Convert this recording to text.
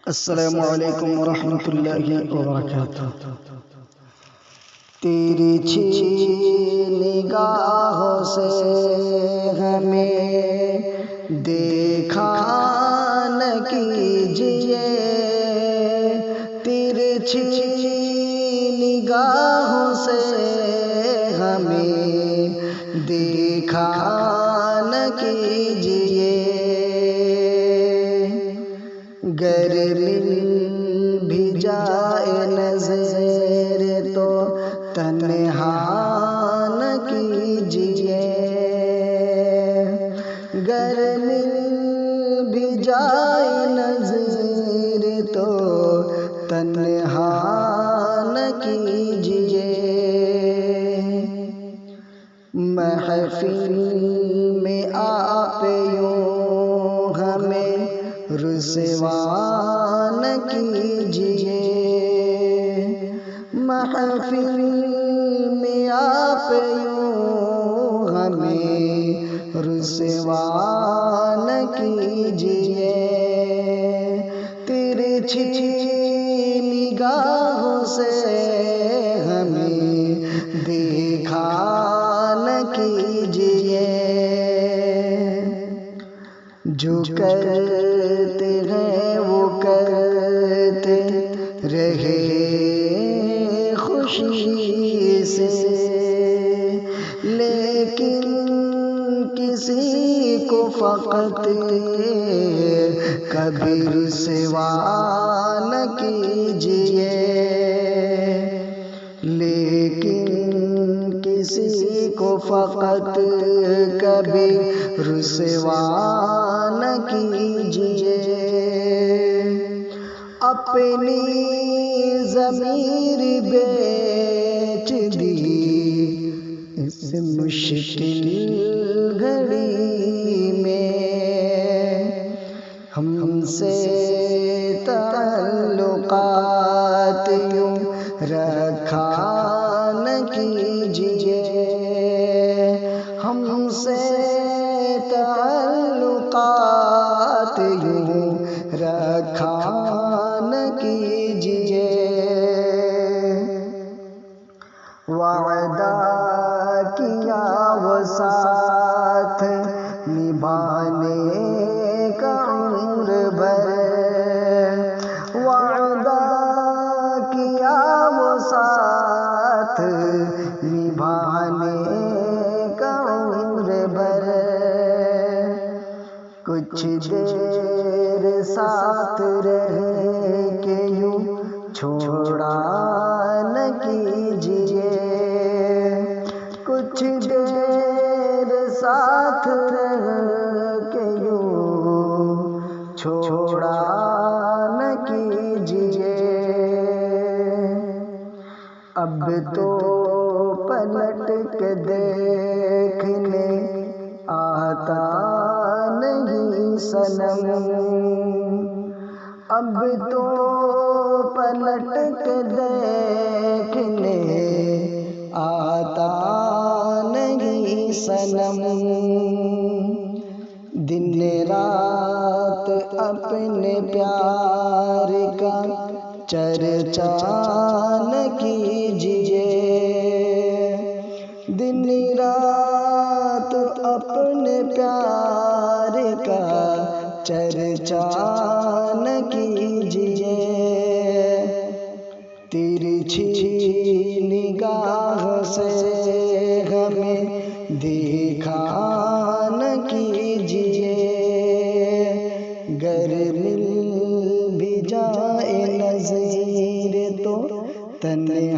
السلام علیکم ورحمۃ اللہ وبرکاتہ۔ تیرچھی نگاہوں سے ہمیں دیکھا نہ کیجیے، تیرچھی نگاہوں سے ہمیں دیکھا نہ کیجیے، گر مل بھی جائے نظر تو تنہا نہ کیجیے، گر مل بھی جائے نظر تو تنہا نہ کیجیے، محفل میں آپ یوں ہمیں رسوا نہ کیجیے، محفل میں آپ یوں ہمیں رسوا نہ کیجیے، ترچھی نگاہوں سے ہمیں دیکھا نہ کیجیے، جو کرتے ہیں وہ کرتے رہے خوشی سے، لیکن کسی کو فقط کبھی رسوا نہ کیجیے، لیکن کسی کو فقط کبھی رسوا نہ کیجیے، اپنی ضمیر بیچ دی اس مشکل گھڑی میں، ہم سے تعلقات یوں رکھا نہ کیجیے، ہم سے تعلقات یوں رکھا نہ کیجیے، وعدہ کیا وہ ساتھ نبھانے کا عمر بھر، وعدہ کیا وہ ساتھ نبھانے کا عمر بھر، کچھ دیر ساتھ رہ کے یوں چھوڑا نہ کیجیے، کچھ دیر ساتھ رہ کے یوں چھوڑا نہ کیجیے، اب تو پلٹ کے دیکھنے آتا نہیں صنم، اب تو پلٹ کے دیکھنے آتا نہیں صنم، دن رات اپنے پیار کا چرچا نہ کیجیے، دن رات اپنے پیار کا چرچا نہ کیجیے، ترچھی نگاہ سے ہمیں دیکھا نہ کیجیے، گر مل بھی جائے نظر تو تنہا